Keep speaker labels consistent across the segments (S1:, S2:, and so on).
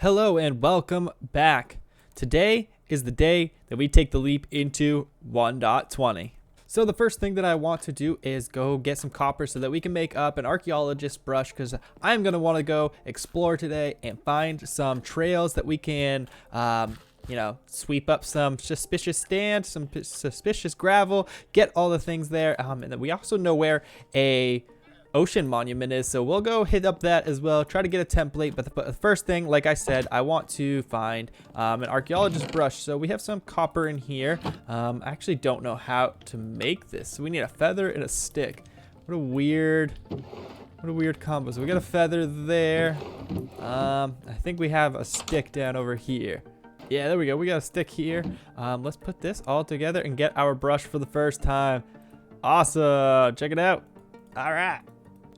S1: Hello and welcome back. Today is the day that we take the leap into 1.20. So the first thing that I want to do is go get some copper so that we can make up an archaeologist brush, because I'm going to want to go explore today and find some trails that we can sweep up some suspicious sand, some suspicious gravel, get all the things there. And then we also know where a ocean monument is, so we'll go hit up that as well, try to get a template. But the first thing, like I said, I want to find an archaeologist brush. So we have some copper in here. I actually don't know how to make this, so we need a feather and a stick. What a weird combo. So we got a feather there. I think we have a stick down over here. Yeah, there we go. We got a stick here. Let's put this all together and get our brush for the first time. Awesome. Check it out. All right.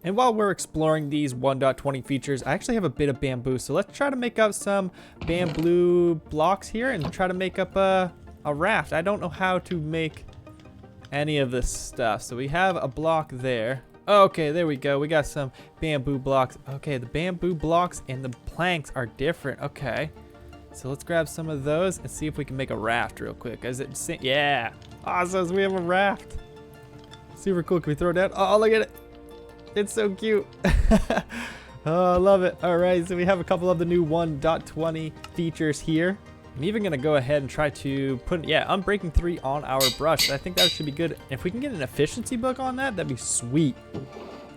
S1: And while we're exploring these 1.20 features, I actually have a bit of bamboo. So let's try to make up some bamboo blocks here and try to make up a raft. I don't know how to make any of this stuff. So we have a block there. Okay, there we go. We got some bamboo blocks. Okay, the bamboo blocks and the planks are different. Okay. So let's grab some of those and see if we can make a raft real quick. Yeah. Awesome. So we have a raft. Super cool. Can we throw it down? Oh, look at it. It's so cute. Oh, I love it. All right, so we have a couple of the new 1.20 features here. I'm even going to go ahead and try to put, Unbreaking 3 on our brush. I think that should be good. If we can get an efficiency book on that, that'd be sweet. Do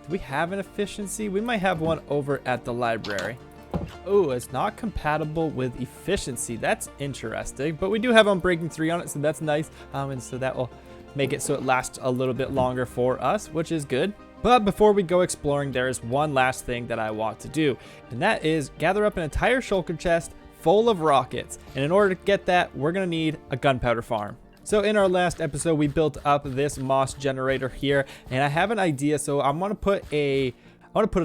S1: we have an efficiency? We might have one over at the library. Oh, it's not compatible with efficiency. That's interesting. But we do have Unbreaking 3 on it, so that's nice. And so that will make it so it lasts a little bit longer for us, which is good. But before we go exploring, there is one last thing that I want to do, and that is gather up an entire shulker chest full of rockets. And in order to get that, we're going to need a gunpowder farm. So in our last episode, we built up this moss generator here, and I have an idea. So I want to put a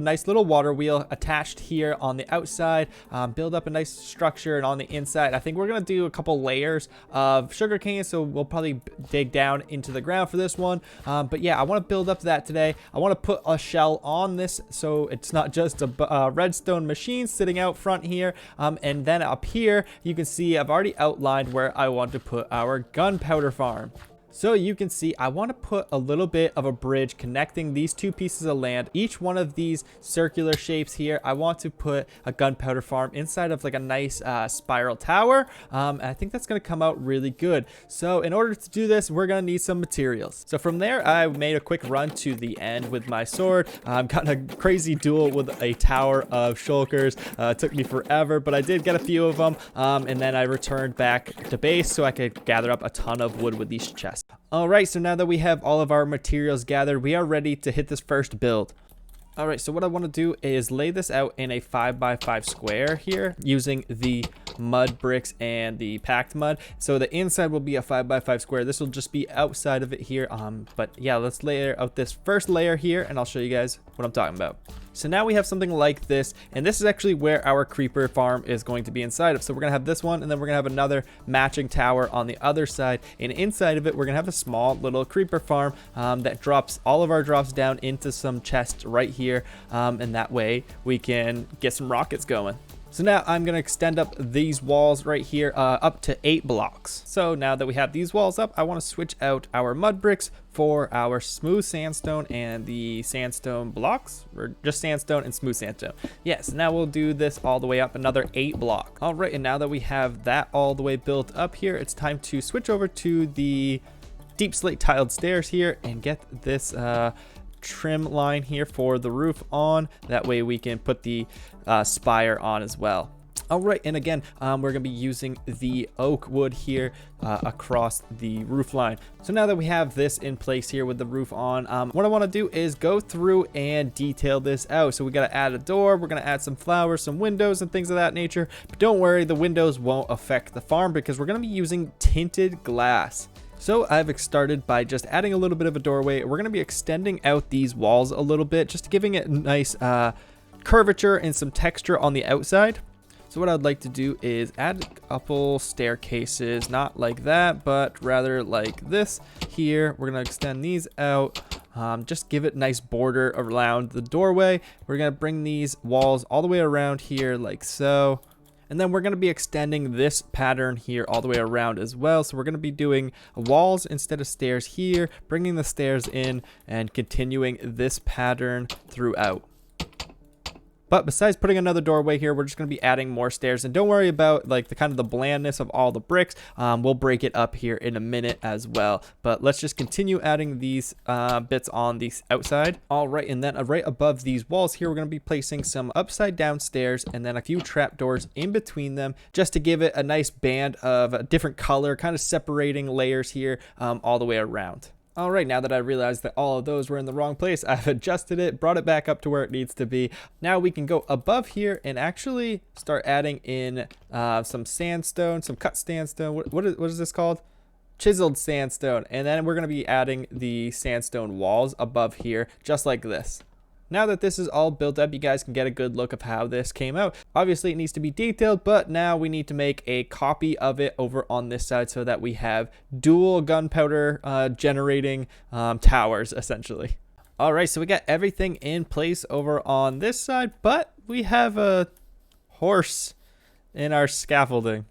S1: nice little water wheel attached here on the outside, build up a nice structure, and on the inside, I think we're going to do a couple layers of sugarcane, so we'll probably dig down into the ground for this one. But yeah, I want to build up that today. I want to put a shell on this, so it's not just a redstone machine sitting out front here. And then up here, you can see I've already outlined where I want to put our gunpowder farm. So you can see I want to put a little bit of a bridge connecting these two pieces of land. Each one of these circular shapes here, I want to put a gunpowder farm inside of like a nice spiral tower. And I think that's going to come out really good. So in order to do this, we're going to need some materials. So from there, I made a quick run to the end with my sword. Got a crazy duel with a tower of shulkers. It took me forever, but I did get a few of them. And then I returned back to base so I could gather up a ton of wood with these chests. Alright, so now that we have all of our materials gathered, we are ready to hit this first build. Alright, so what I want to do is lay this out in a 5x5 square here using the mud bricks and the packed mud. So the inside will be a 5x5 square. This will just be outside of it here. But yeah, let's layer out this first layer here and I'll show you guys what I'm talking about. So now we have something like this, and this is actually where our creeper farm is going to be inside of. So we're gonna have this one, and then we're gonna have another matching tower on the other side, and inside of it we're gonna have a small little creeper farm that drops all of our drops down into some chests right here, and that way we can get some rockets going. So now I'm going to extend up these walls right here up to 8 blocks. So now that we have these walls up, I want to switch out our mud bricks for our smooth sandstone and the sandstone blocks, or just sandstone and smooth sandstone. Yes, now we'll do this all the way up another 8 blocks. All right, and now that we have that all the way built up here, it's time to switch over to the deep slate tiled stairs here and get this trim line here for the roof on. That way we can put the spire on as well. All right, and again, we're gonna be using the oak wood here across the roof line. So now that we have this in place here with the roof on, what I want to do is go through and detail this out. So we got to add a door, we're going to add some flowers, some windows and things of that nature. But don't worry, the windows won't affect the farm because we're going to be using tinted glass. So I've started by just adding a little bit of a doorway. We're going to be extending out these walls a little bit, just giving it nice curvature and some texture on the outside. So what I'd like to do is add a couple staircases, not like that, but rather like this here. We're going to extend these out, just give it nice border around the doorway. We're going to bring these walls all the way around here like so. And then we're going to be extending this pattern here all the way around as well. So we're going to be doing walls instead of stairs here, bringing the stairs in and continuing this pattern throughout. But besides putting another doorway here, we're just going to be adding more stairs. And don't worry about like the kind of the blandness of all the bricks. We'll break it up here in a minute as well. But let's just continue adding these bits on the outside. All right, and then right above these walls here, we're going to be placing some upside down stairs and then a few trapdoors in between them, just to give it a nice band of a different color, kind of separating layers here all the way around. All right, now that I realized that all of those were in the wrong place, I've adjusted it, brought it back up to where it needs to be. Now we can go above here and actually start adding in some sandstone, some cut sandstone. What is this called? Chiseled sandstone. And then we're going to be adding the sandstone walls above here, just like this. Now that this is all built up, you guys can get a good look of how this came out. Obviously, it needs to be detailed, but now we need to make a copy of it over on this side so that we have dual gunpowder generating towers, essentially. All right, so we got everything in place over on this side, but we have a horse in our scaffolding.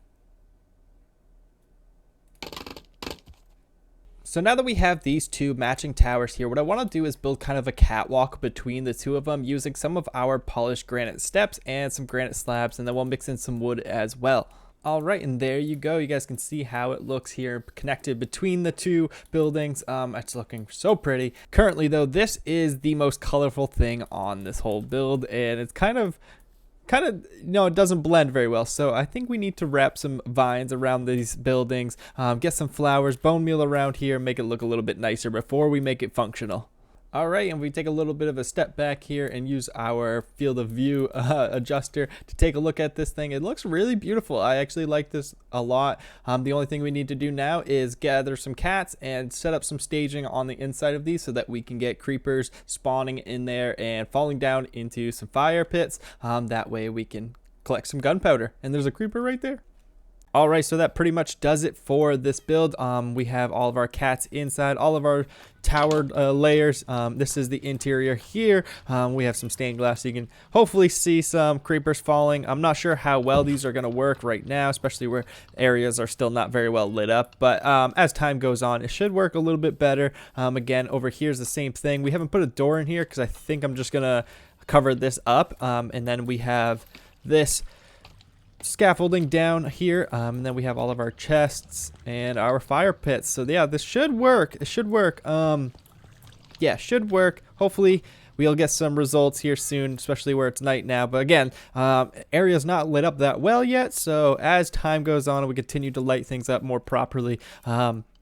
S1: So now that we have these two matching towers here, what I want to do is build kind of a catwalk between the two of them using some of our polished granite steps and some granite slabs, and then we'll mix in some wood as well. All right, and there you go. You guys can see how it looks here connected between the two buildings. It's looking so pretty. Currently though, this is the most colorful thing on this whole build, and it's kind of it doesn't blend very well. So I think we need to wrap some vines around these buildings, get some flowers, bone meal around here, make it look a little bit nicer before we make it functional. All right, and we take a little bit of a step back here and use our field of view adjuster to take a look at this thing. It looks really beautiful. I actually like this a lot. The only thing we need to do now is gather some cats and set up some staging on the inside of these so that we can get creepers spawning in there and falling down into some fire pits. That way we can collect some gunpowder. And there's a creeper right there. All right, so that pretty much does it for this build. We have all of our cats inside, all of our towered layers. This is the interior here. We have some stained glass so you can hopefully see some creepers falling. I'm not sure how well these are going to work right now, especially where areas are still not very well lit up. But as time goes on, it should work a little bit better. Again, over here is the same thing. We haven't put a door in here because I think I'm just going to cover this up. And then we have this scaffolding down here, and then we have all of our chests and our fire pits. So yeah, this should work. It should work. Yeah, should work. Hopefully we'll get some results here soon, especially where it's night now. But again, area's not lit up that well yet, so as time goes on and we continue to light things up more properly,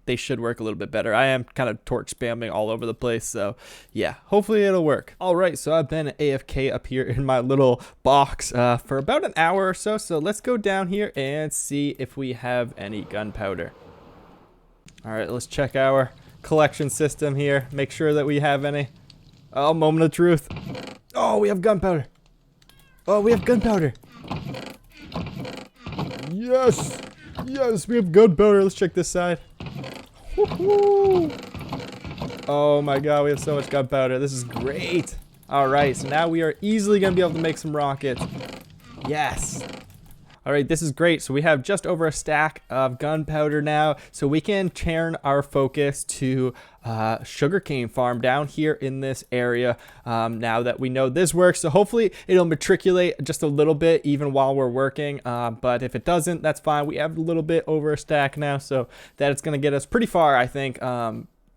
S1: they should work a little bit better. I am kind of torch spamming all over the place, so yeah, hopefully it'll work. All right, so I've been AFK up here in my little box for about an hour or so, so let's go down here and see if we have any gunpowder. All right, let's check our collection system here, make sure that we have any. Oh, moment of truth. Oh, we have gunpowder. Oh, we have gunpowder. Yes, yes, we have gunpowder. Let's check this side. Oh my god, we have so much gunpowder. This is great. All right, so now we are easily going to be able to make some rockets. Yes. All right, this is great. So we have just over a stack of gunpowder now, so we can turn our focus to sugarcane farm down here in this area now that we know this works. So hopefully it'll matriculate just a little bit even while we're working, but if it doesn't, that's fine. We have a little bit over a stack now, so that it's going to get us pretty far, I think.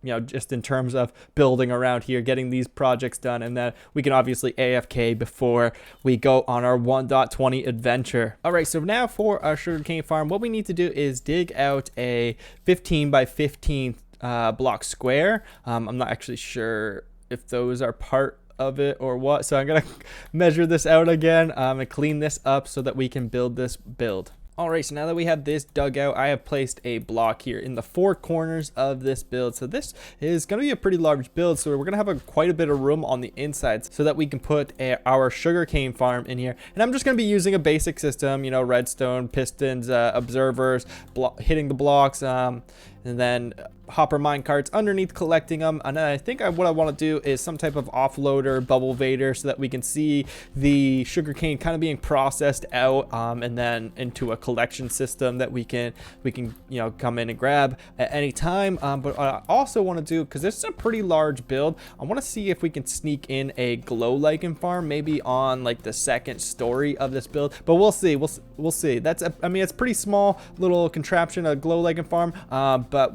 S1: You know, just in terms of building around here, getting these projects done, and then we can obviously AFK before we go on our 1.20 adventure. All right, so now for our sugarcane farm, what we need to do is dig out a 15 by 15 block square. I'm not actually sure if those are part of it or what, so I'm gonna measure this out again and clean this up so that we can build this build. All right, so now that we have this dug out, I have placed a block here in the four corners of this build. So this is going to be a pretty large build, so we're going to have quite a bit of room on the inside so that we can put our sugarcane farm in here. And I'm just going to be using a basic system, you know, redstone, pistons, observers, hitting the blocks, and then hopper mine carts underneath collecting them. And then I think what I want to do is some type of offloader bubble vader so that we can see the sugarcane kind of being processed out, and then into a collection system that we can come in and grab at any time. But I also want to do, because this is a pretty large build, I want to see if we can sneak in a glow lichen farm maybe on like the second story of this build, but we'll see. We'll see. I mean, it's pretty small little contraption, a glow lichen farm, but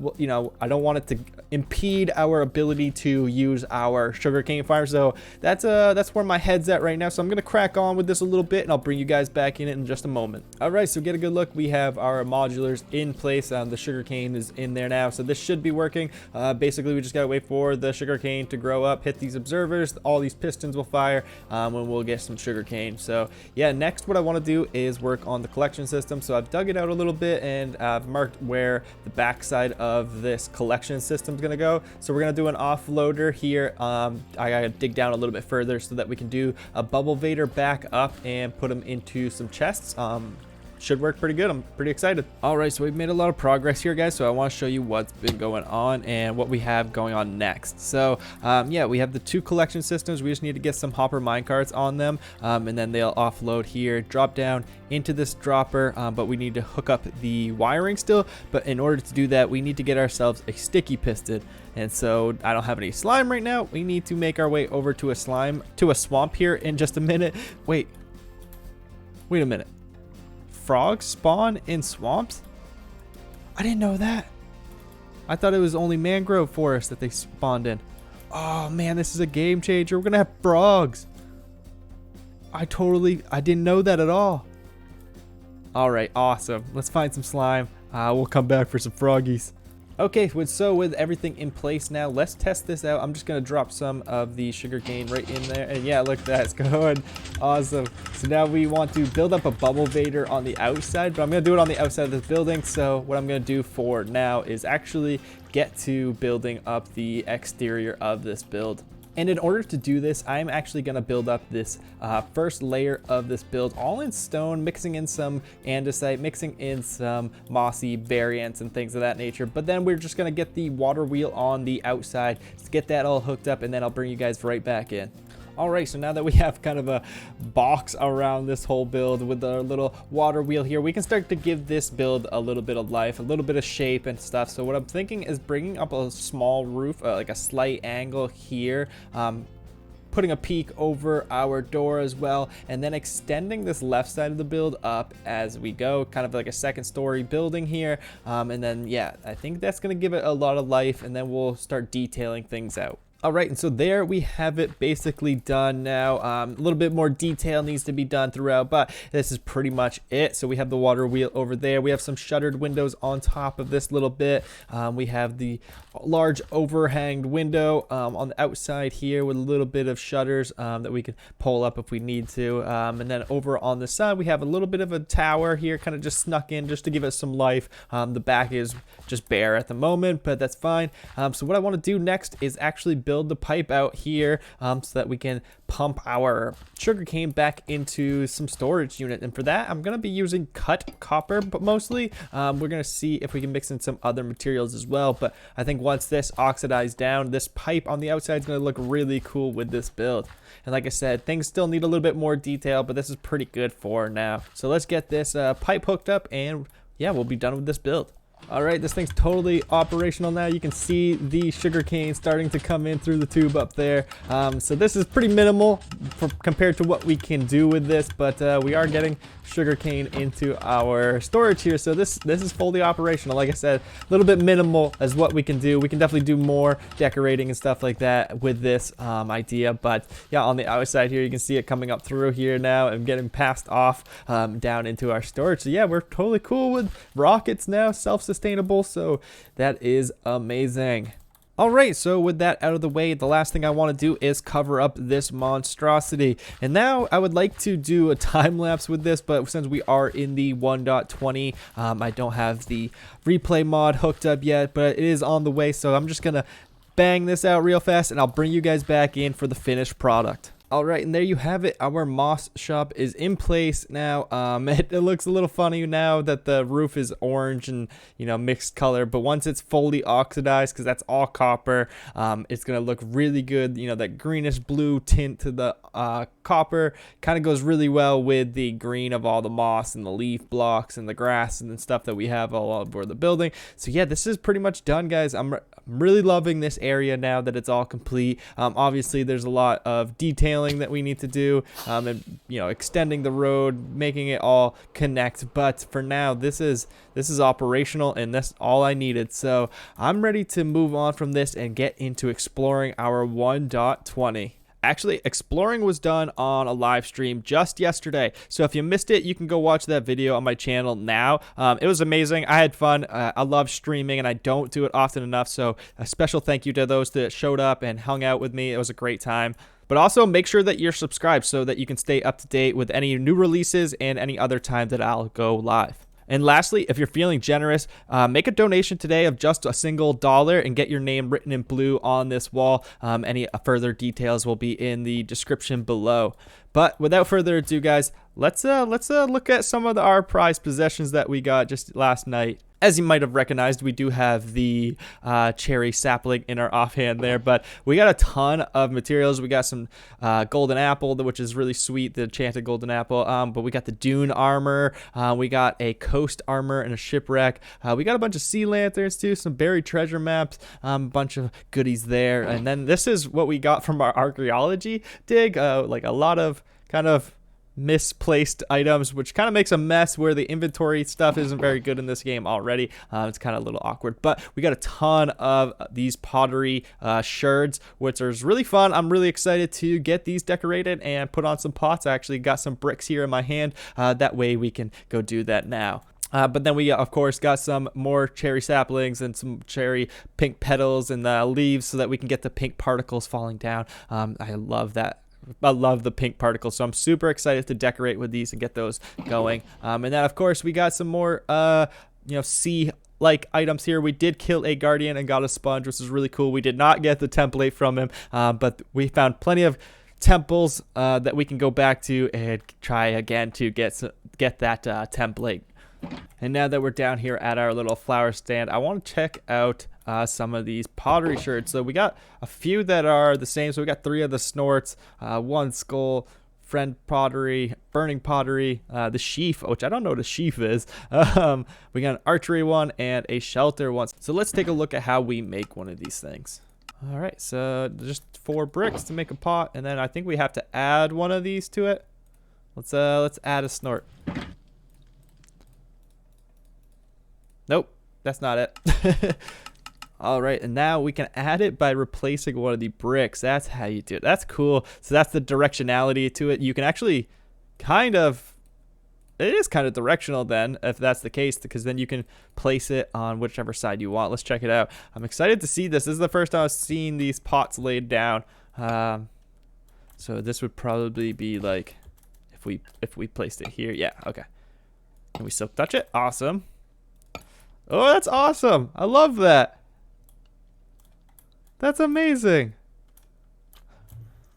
S1: I don't want it to impede our ability to use our sugarcane farm. So that's where my head's at right now. So I'm gonna crack on with this a little bit, and I'll bring you guys back in it in just a moment. All right, so get a good look. We have our modulars in place. The sugarcane is in there now, so this should be working. Basically, we just gotta wait for the sugarcane to grow up, hit these observers. All these pistons will fire, when we'll get some sugarcane. So yeah, next what I want to do is work on the collection system. So I've dug it out a little bit, and I've marked where the backside of this collection system is going to go. So we're going to do an offloader here. I gotta dig down a little bit further so that we can do a bubble vader back up and put them into some chests. Should work pretty good. I'm pretty excited. All right, so we've made a lot of progress here, guys. So I want to show you what's been going on and what we have going on next. So yeah, we have the 2 collection systems. We just need to get some hopper minecarts on them, and then they'll offload here, drop down into this dropper, but we need to hook up the wiring still. But in order to do that, we need to get ourselves a sticky piston. And so I don't have any slime right now. We need to make our way over to a swamp here in just a minute. Wait a minute. Frogs spawn in swamps? I didn't know that. I thought it was only mangrove forest that they spawned in. Oh man, this is a game changer. We're gonna have frogs. I didn't know that at all. All right, awesome. Let's find some slime. We'll come back for some froggies. Okay, with everything in place now, let's test this out. I'm just gonna drop some of the sugarcane right in there, and yeah, look, that's going awesome. So now we want to build up a bubble vader on the outside, but I'm gonna do it on the outside of this building. So what I'm gonna do for now is actually get to building up the exterior of this build. And in order to do this, I'm actually going to build up this first layer of this build all in stone, mixing in some andesite, mixing in some mossy variants and things of that nature. But then we're just going to get the water wheel on the outside to get that all hooked up, and then I'll bring you guys right back in. All right, so now that we have kind of a box around this whole build with the little water wheel here, we can start to give this build a little bit of life, a little bit of shape and stuff. So what I'm thinking is bringing up a small roof, like a slight angle here, putting a peak over our door as well, and then extending this left side of the build up as we go, kind of like a second story building here. And then, yeah, I think that's going to give it a lot of life, and then we'll start detailing things out. All right, and so there we have it basically done now. A little bit more detail needs to be done throughout, but this is pretty much it. So we have the water wheel over there. We have some shuttered windows on top of this little bit. We have the large overhanged window on the outside here with a little bit of shutters that we can pull up if we need to. And then over on the side, we have a little bit of a tower here, kind of just snuck in just to give us some life. The back is just bare at the moment, but that's fine. So what I want to do next is actually build the pipe out here so that we can pump our sugarcane back into some storage unit. And for that, I'm going to be using cut copper, but mostly we're going to see if we can mix in some other materials as well. But I think once this oxidized down, this pipe on the outside is going to look really cool with this build. And like I said, things still need a little bit more detail, but this is pretty good for now. So let's get this pipe hooked up, and yeah, we'll be done with this build. All right, this thing's totally operational now. You can see the sugarcane starting to come in through the tube up there. So this is pretty minimal compared to what we can do with this, but we are getting sugarcane into our storage here. So this is fully operational. Like I said, a little bit minimal as what we can do. We can definitely do more decorating and stuff like that with this idea. But yeah, on the outside here, you can see it coming up through here now and getting passed off down into our storage. So yeah, we're totally cool with rockets now, self-sustainable. So that is amazing. All right, so with that out of the way, the last thing I want to do is cover up this monstrosity. And now I would like to do a time lapse with this, but since we are in the 1.20, I don't have the replay mod hooked up yet, but it is on the way. So I'm just going to bang this out real fast, and I'll bring you guys back in for the finished product. All right, and there you have it. Our moss shop is in place now. It looks a little funny now that the roof is orange and, you know, mixed color. But once it's fully oxidized, because that's all copper, it's gonna look really good. You know, that greenish blue tint to the copper kind of goes really well with the green of all the moss and the leaf blocks and the grass and the stuff that we have all over the building. So yeah, this is pretty much done, guys. I'm really loving this area now that it's all complete. Obviously, there's a lot of detailing that we need to do, and, you know, extending the road, making it all connect. But for now, this is operational, and that's all I needed. So I'm ready to move on from this and get into exploring our 1.20. Actually, exploring was done on a live stream just yesterday, so if you missed it, you can go watch that video on my channel now. It was amazing. I had fun. I love streaming, and I don't do it often enough, so a special thank you to those that showed up and hung out with me. It was a great time. But also make sure that you're subscribed so that you can stay up to date with any new releases and any other time that I'll go live. And lastly, if you're feeling generous, make a donation today of just a single $1 and get your name written in blue on this wall. Any further details will be in the description below. But without further ado, guys, let's look at some of our prized possessions that we got just last night. As you might have recognized, we do have the cherry sapling in our offhand there, but we got a ton of materials. We got some golden apple, which is really sweet, the enchanted golden apple, but we got the dune armor, we got a coast armor and a shipwreck, we got a bunch of sea lanterns too, some buried treasure maps, a bunch of goodies there, and then this is what we got from our archaeology dig, like a lot of kind of misplaced icons, which kind of makes a mess where the inventory stuff isn't very good in this game already. It's kind of a little awkward, but we got a ton of these pottery sherds, which is really fun. I'm really excited to get these decorated and put on some pots. I actually got some bricks here in my hand. That way we can go do that now. But then we, of course, got some more cherry saplings and some cherry pink petals and leaves so that we can get the pink particles falling down. I love that. I love the pink particles, so I'm super excited to decorate with these and get those going. And then, of course, we got some more, you know, sea-like items here. We did kill a guardian and got a sponge, which is really cool. We did not get the template from him, but we found plenty of temples that we can go back to and try again to get that template. And now that we're down here at our little flower stand, I want to check out some of these pottery sherds. So we got a few that are the same. So we got 3 of the snorts, 1 skull, friend pottery, burning pottery, the sheaf, which I don't know what a sheaf is. We got an archery one and a shelter one. So let's take a look at how we make one of these things. All right, so just 4 bricks to make a pot, and then I think we have to add one of these to it. Let's add a snort. Nope, that's not it. All right, and now we can add it by replacing one of the bricks. That's how you do it. That's cool. So that's the directionality to it. You can actually it is kind of directional then, if that's the case, because then you can place it on whichever side you want. Let's check it out. I'm excited to see this. This is the first time I've seen these pots laid down. So this would probably be like, if we placed it here. Yeah, okay. Can we silk touch it? Awesome. Oh, that's awesome. I love that. That's amazing.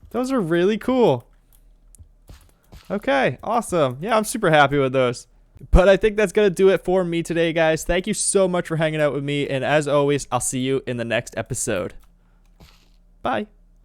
S1: Those are really cool. Okay, awesome. Yeah, I'm super happy with those. But I think that's going to do it for me today, guys. Thank you so much for hanging out with me. And as always, I'll see you in the next episode. Bye.